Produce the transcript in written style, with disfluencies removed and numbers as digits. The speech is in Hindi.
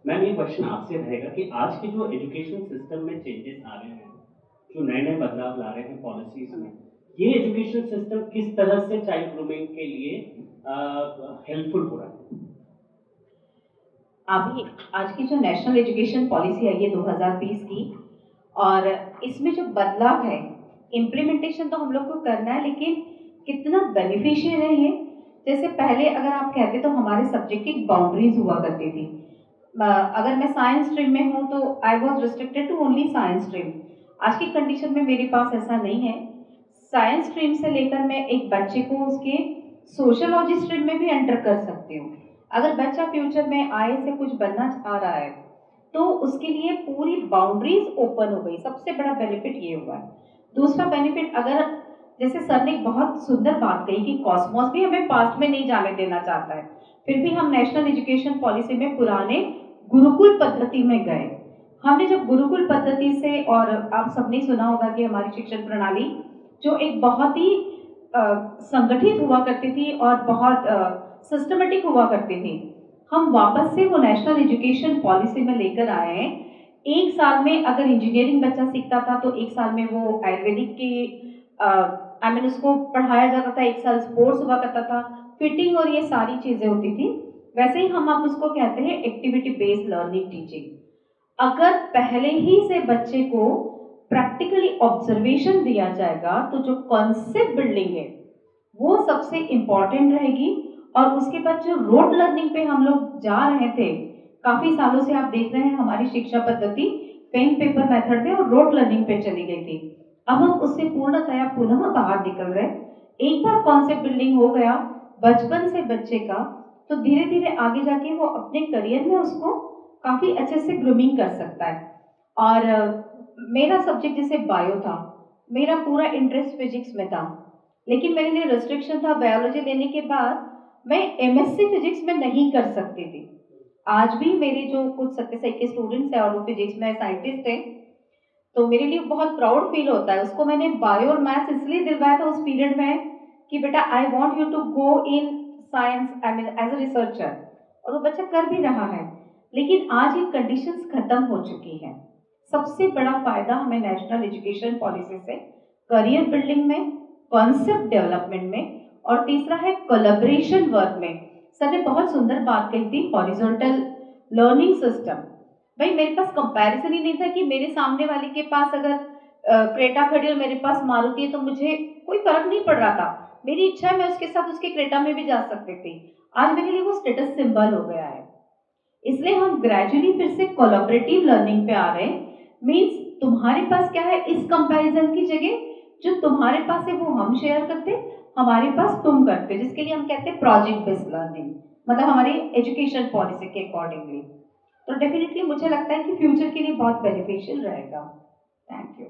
मैम ये क्वेश्चन आपसे रहेगा कि आज के जो एजुकेशन सिस्टम में चेंजेस आ रहे हैं, जो नए-नए बदलाव ला रहे हैं पॉलिसीज़ में, ये एजुकेशन सिस्टम किस तरह से चाइल्ड ग्रूमिंग के लिए हेल्पफुल हो रहा है? अभी आज की जो नेशनल एजुकेशन पॉलिसी आई है 2020 की, और इसमें जो बदलाव है, इम्प्लीमेंटेशन तो हम लोग को करना है, लेकिन कितना बेनिफिशियल है ये। जैसे पहले अगर आप कहते तो हमारे सब्जेक्ट की बाउंड्रीज हुआ करती थी। अगर मैं साइंस स्ट्रीम में हूँ तो I was restricted to only science stream. आज की कंडीशन में मेरे पास ऐसा नहीं है। साइंस स्ट्रीम से लेकर मैं एक बच्चे को उसके सोशोलॉजी स्ट्रीम में भी एंटर कर सकती हूँ। अगर बच्चा फ्यूचर में आए से कुछ बनना चाह रहा है तो उसके लिए पूरी बाउंड्रीज ओपन हो गई। सबसे बड़ा बेनिफिट ये हुआ है। दूसरा बेनिफिट, अगर जैसे सर ने बहुत सुंदर बात कही कि कॉस्मोस भी हमें पास्ट में नहीं जाने देना चाहता है, फिर भी हम नेशनल एजुकेशन पॉलिसी में पुराने गुरुकुल पद्धति में गए। हमने जब गुरुकुल पद्धति से, और आप सबने सुना होगा कि हमारी शिक्षण प्रणाली जो एक बहुत ही संगठित हुआ करती थी और बहुत सिस्टमेटिक हुआ करती थी, हम वापस से वो नेशनल एजुकेशन पॉलिसी में लेकर आए हैं। एक साल में अगर इंजीनियरिंग बच्चा सीखता था तो एक साल में वो आयुर्वेदिक की उसको पढ़ाया जाता था, एक साल स्पोर्ट्स हुआ करता था, फिटिंग और ये सारी चीजें होती थी। वैसे ही हम आप उसको कहते हैं एक्टिविटी बेस्ड लर्निंग टीचिंग। अगर पहले ही से बच्चे को प्रैक्टिकली ऑब्जर्वेशन दिया जाएगा तो जो कॉन्सेप्ट बिल्डिंग है वो सबसे इंपॉर्टेंट रहेगी। और उसके बाद जो रोड लर्निंग पे हम लोग जा रहे थे, काफी सालों से आप देख रहे हैं हमारी शिक्षा पद्धति पेन पेपर मेथड में और रोड लर्निंग पे चली गई थी। अब हम उससे पूर्णतया पुनः बाहर निकल रहे। एक बार कॉन्सेप्ट बिल्डिंग हो गया बचपन से बच्चे का, तो धीरे धीरे आगे जाके वो अपने करियर में उसको काफी अच्छे से ग्रूमिंग कर सकता है। और मेरा सब्जेक्ट जैसे बायो था, मेरा पूरा इंटरेस्ट फिजिक्स में था, लेकिन मेरे लिए रिस्ट्रिक्शन था बायोलॉजी लेने के बाद मैं एमएससी फिजिक्स में नहीं कर सकती थी। आज भी मेरे जो कुछ सत्य के स्टूडेंट्स हैं और वो फिजिक्स में साइंटिस्ट हैं, तो मेरे लिए बहुत प्राउड फील होता है। उसको मैंने बायो और मैथ्स इसलिए दिलवाया था उस पीरियड में कि बेटा I want you to go in science, I mean as a researcher, और वो बच्चा कर भी रहा है। लेकिन आज ये कंडीशंस खत्म हो चुकी हैं। सबसे बड़ा फायदा हमें नेशनल एजुकेशन पॉलिसी से करियर बिल्डिंग में, कॉन्सेप्ट डेवलपमेंट में, और तीसरा है कोलैबोरेशन वर्क में। सर ने बहुत सुंदर बात कही थी, हॉरिजॉन्टल लर्निंग सिस्टम। भाई मेरे पास कंपैरिजन ही नहीं था कि मेरे सामने वाले के पास अगर क्रेटा खड़ी और मेरे पास मारुति है तो मुझे कोई फर्क नहीं पड़ रहा था। मेरी इच्छा है मैं उसके साथ उसके क्रेटा में भी जा सकती थी। आज मेरे लिए वो स्टेटस सिंबल हो गया है। इसलिए हम ग्रेजुअली फिर से कोलैबोरेटिव लर्निंग पे आ रहे हैं। मींस तुम्हारे पास क्या है इस कंपैरिजन की जगह, जो तुम्हारे पास है वो हम शेयर करते, हमारे पास तुम करते, जिसके लिए हम कहते हैं प्रोजेक्ट बेस्ड लर्निंग, मतलब हमारी एजुकेशन पॉलिसी के अकॉर्डिंगली। तो डेफिनेटली मुझे लगता है कि फ्यूचर के लिए बहुत बेनिफिशियल रहेगा। Thank you.